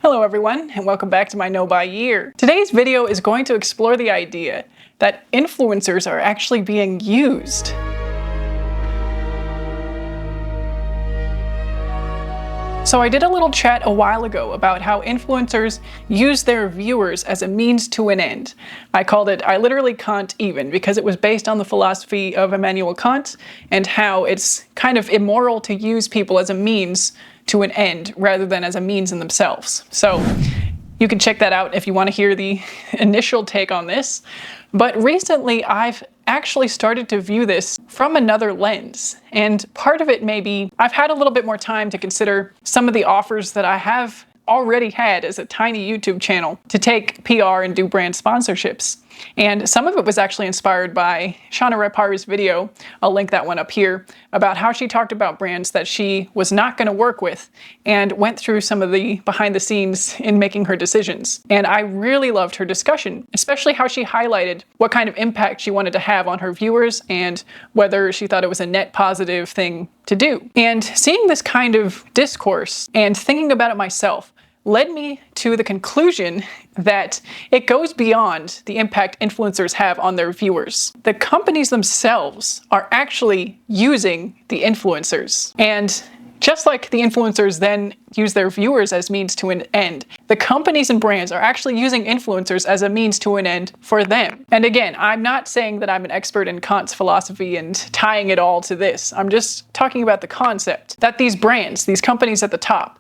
Hello everyone, and welcome back to my No Buy Year. Today's video is going to explore the idea that influencers are actually being used. So I did a little chat a while ago about how influencers use their viewers as a means to an end. I called it, I literally Kant even, because it was based on the philosophy of Immanuel Kant and how it's kind of immoral to use people as a means to an end rather than as a means in themselves. So you can check that out if you want to hear the initial take on this. But recently I've actually started to view this from another lens. And part of it may be I've had a little bit more time to consider some of the offers that I have already had as a tiny YouTube channel to take PR and do brand sponsorships. And some of it was actually inspired by Shawna's video, I'll link that one up here, about how she talked about brands that she was not going to work with and went through some of the behind the scenes in making her decisions. And I really loved her discussion, especially how she highlighted what kind of impact she wanted to have on her viewers and whether she thought it was a net positive thing to do. And seeing this kind of discourse and thinking about it myself led me to the conclusion that it goes beyond the impact influencers have on their viewers. The companies themselves are actually using the influencers. And just like the influencers then use their viewers as means to an end, the companies and brands are actually using influencers as a means to an end for them. And again, I'm not saying that I'm an expert in Kant's philosophy and tying it all to this. I'm just talking about the concept that these brands, these companies at the top,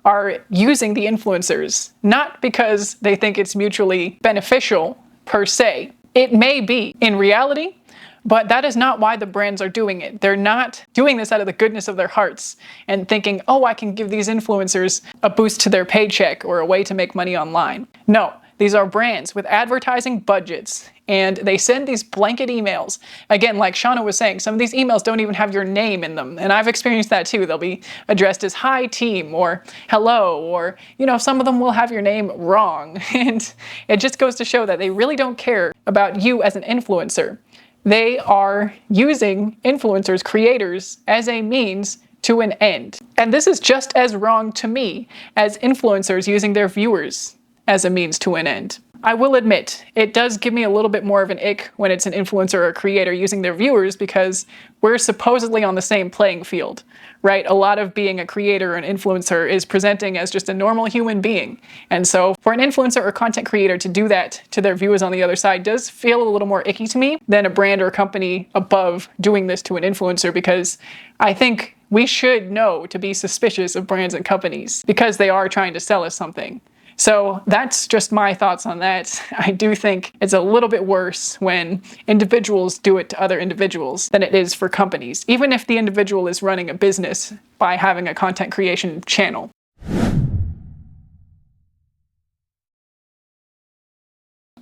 are using the influencers, not because they think it's mutually beneficial per se. It may be in reality, but that is not why the brands are doing it. They're not doing this out of the goodness of their hearts and thinking, oh, I can give these influencers a boost to their paycheck or a way to make money online. No, these are brands with advertising budgets, and they send these blanket emails. Again, like Shawna was saying, some of these emails don't even have your name in them, and I've experienced that too. They'll be addressed as hi team or hello, or some of them will have your name wrong. And it just goes to show that they really don't care about you as an influencer. They are using influencers, creators, as a means to an end. And this is just as wrong to me as influencers using their viewers as a means to an end. I will admit, it does give me a little bit more of an ick when it's an influencer or a creator using their viewers because we're supposedly on the same playing field, right? A lot of being a creator or an influencer is presenting as just a normal human being. And so for an influencer or content creator to do that to their viewers on the other side does feel a little more icky to me than a brand or a company above doing this to an influencer, because I think we should know to be suspicious of brands and companies because they are trying to sell us something. So that's just my thoughts on that. I do think it's a little bit worse when individuals do it to other individuals than it is for companies, even if the individual is running a business by having a content creation channel.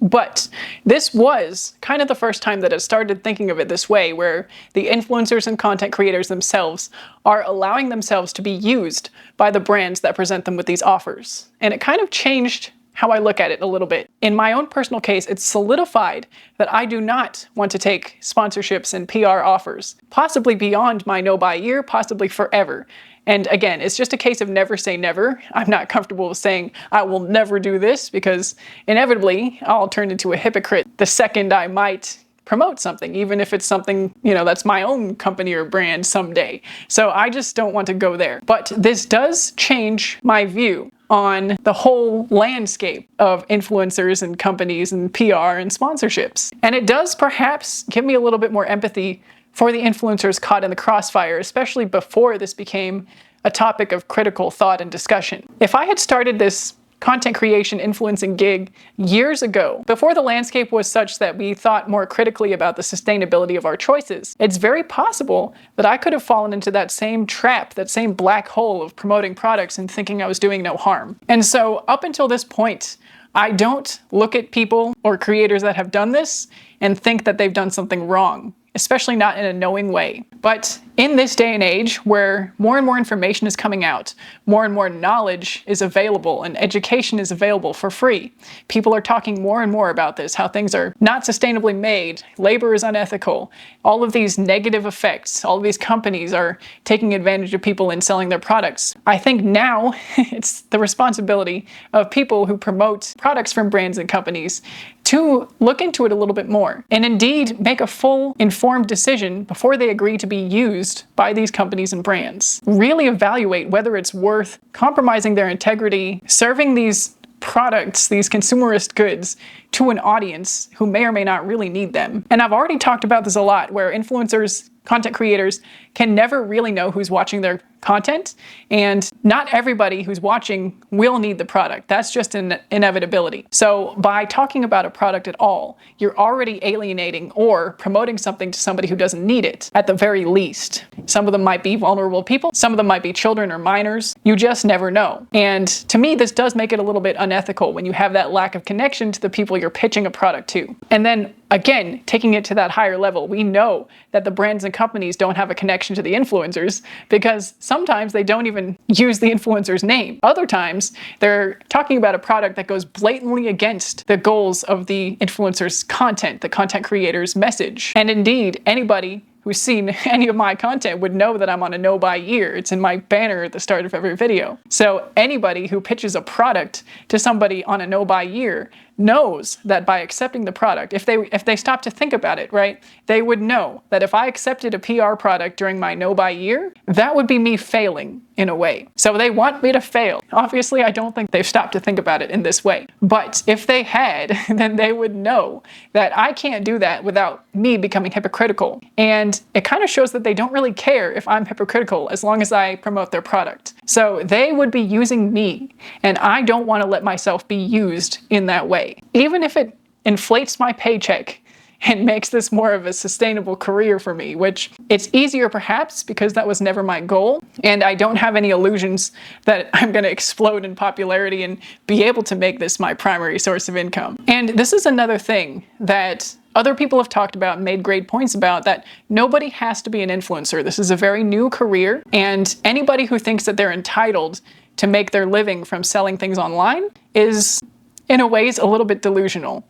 But this was kind of the first time that I started thinking of it this way, where the influencers and content creators themselves are allowing themselves to be used by the brands that present them with these offers. And it kind of changed how I look at it a little bit. In my own personal case, it's solidified that I do not want to take sponsorships and PR offers, possibly beyond my no buy year, possibly forever. And again, it's just a case of never say never. I'm not comfortable with saying I will never do this because inevitably I'll turn into a hypocrite the second I might promote something, even if it's something, that's my own company or brand someday. So I just don't want to go there. But this does change my view on the whole landscape of influencers and companies and PR and sponsorships. And it does perhaps give me a little bit more empathy for the influencers caught in the crossfire, especially before this became a topic of critical thought and discussion. If I had started this content creation influencing gig years ago, before the landscape was such that we thought more critically about the sustainability of our choices, it's very possible that I could have fallen into that same trap, that same black hole of promoting products and thinking I was doing no harm. And so up until this point, I don't look at people or creators that have done this and think that they've done something wrong. especially not in a knowing way. But in this day and age where more and more information is coming out, more and more knowledge is available and education is available for free, people are talking more and more about this, how things are not sustainably made, labor is unethical, all of these negative effects, all of these companies are taking advantage of people and selling their products. I think now it's the responsibility of people who promote products from brands and companies to look into it a little bit more and indeed make a full informed decision before they agree to be used by these companies and brands. Really evaluate whether it's worth compromising their integrity, serving these products, these consumerist goods, to an audience who may or may not really need them. And I've already talked about this a lot, where influencers, content creators can never really know who's watching their content, and not everybody who's watching will need the product. That's just an inevitability. So by talking about a product at all, you're already alienating or promoting something to somebody who doesn't need it, at the very least. Some of them might be vulnerable people, some of them might be children or minors. You just never know. And to me, this does make it a little bit unethical when you have that lack of connection to the people you're pitching a product to. And then again, taking it to that higher level, we know that the brands and companies don't have a connection to the influencers because sometimes they don't even use the influencer's name. Other times, they're talking about a product that goes blatantly against the goals of the influencer's content, the content creator's message. And indeed, anybody who's seen any of my content would know that I'm on a no-buy year. It's in my banner at the start of every video. So anybody who pitches a product to somebody on a no-buy year knows that by accepting the product, if they stop to think about it, right, they would know that if I accepted a PR product during my no-buy year, that would be me failing in a way. So they want me to fail. Obviously, I don't think they've stopped to think about it in this way. But if they had, then they would know that I can't do that without me becoming hypocritical. And it kind of shows that they don't really care if I'm hypocritical as long as I promote their product. So they would be using me, and I don't want to let myself be used in that way. Even if it inflates my paycheck and makes this more of a sustainable career for me, which it's easier perhaps because that was never my goal, and I don't have any illusions that I'm going to explode in popularity and be able to make this my primary source of income. And this is another thing that other people have talked about and made great points about, that nobody has to be an influencer. This is a very new career, and anybody who thinks that they're entitled to make their living from selling things online is in a ways a little bit delusional.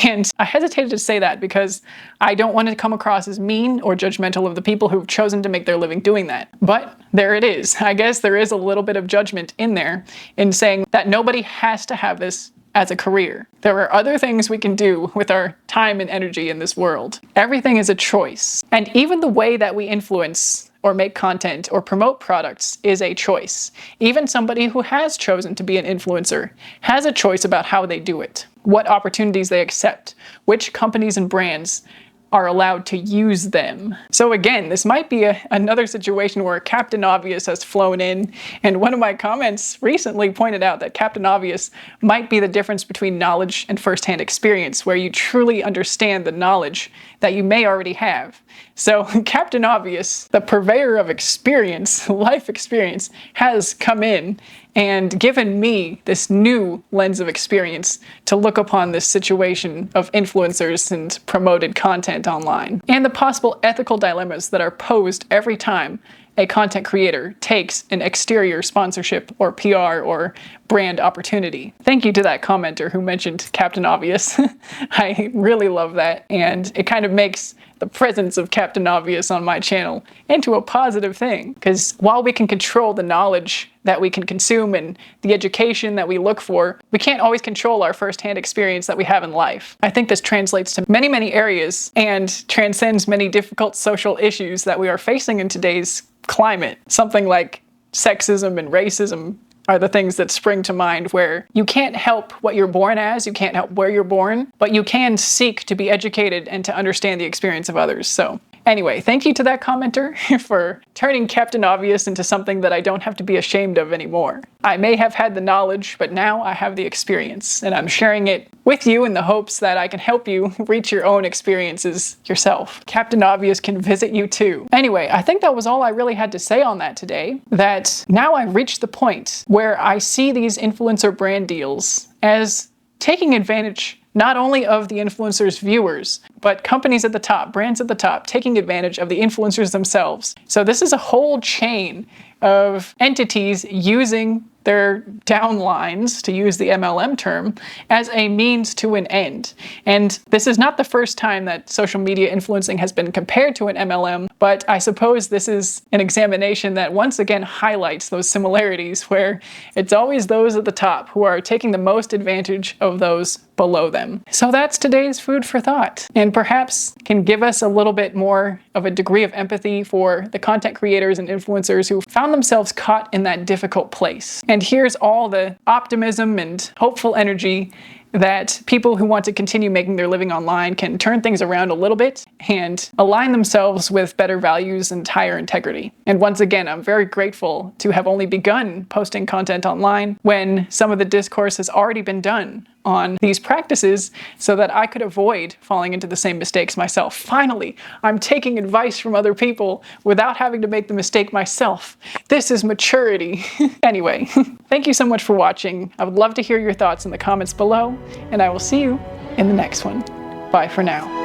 And I hesitated to say that because I don't want to come across as mean or judgmental of the people who've chosen to make their living doing that. But there it is. I guess there is a little bit of judgment in there in saying that nobody has to have this as a career. There are other things we can do with our time and energy in this world. Everything is a choice. And even the way that we influence or make content or promote products is a choice. Even somebody who has chosen to be an influencer has a choice about how they do it, what opportunities they accept, which companies and brands are allowed to use them. So again, this might be another situation where Captain Obvious has flown in, and one of my comments recently pointed out that Captain Obvious might be the difference between knowledge and first-hand experience, where you truly understand the knowledge that you may already have. So Captain Obvious, the purveyor of experience, life experience, has come in and given me this new lens of experience to look upon this situation of influencers and promoted content online, and the possible ethical dilemmas that are posed every time a content creator takes an exterior sponsorship or PR or brand opportunity. Thank you to that commenter who mentioned Captain Obvious. I really love that, and it kind of makes the presence of Captain Obvious on my channel into a positive thing, because while we can control the knowledge that we can consume and the education that we look for, we can't always control our first-hand experience that we have in life. I think this translates to many, many areas and transcends many difficult social issues that we are facing in today's climate. Something like sexism and racism are the things that spring to mind, where you can't help what you're born as, you can't help where you're born, but you can seek to be educated and to understand the experience of others. So anyway, thank you to that commenter for turning Captain Obvious into something that I don't have to be ashamed of anymore. I may have had the knowledge, but now I have the experience, and I'm sharing it with you in the hopes that I can help you reach your own experiences yourself. Captain Obvious can visit you too. Anyway, I think that was all I really had to say on that today, that now I've reached the point where I see these influencer brand deals as taking advantage not only of the influencer's viewers, but companies at the top, brands at the top, taking advantage of the influencers themselves. So this is a whole chain of entities using their downlines, to use the MLM term, as a means to an end. And this is not the first time that social media influencing has been compared to an MLM, but I suppose this is an examination that once again highlights those similarities, where it's always those at the top who are taking the most advantage of those below them. So that's today's food for thought, and perhaps can give us a little bit more of a degree of empathy for the content creators and influencers who found themselves caught in that difficult place. And here's all the optimism and hopeful energy that people who want to continue making their living online can turn things around a little bit and align themselves with better values and higher integrity. And once again, I'm very grateful to have only begun posting content online when some of the discourse has already been done on these practices, so that I could avoid falling into the same mistakes myself. Finally, I'm taking advice from other people without having to make the mistake myself. This is maturity. Anyway, thank you so much for watching. I would love to hear your thoughts in the comments below, and I will see you in the next one. Bye for now.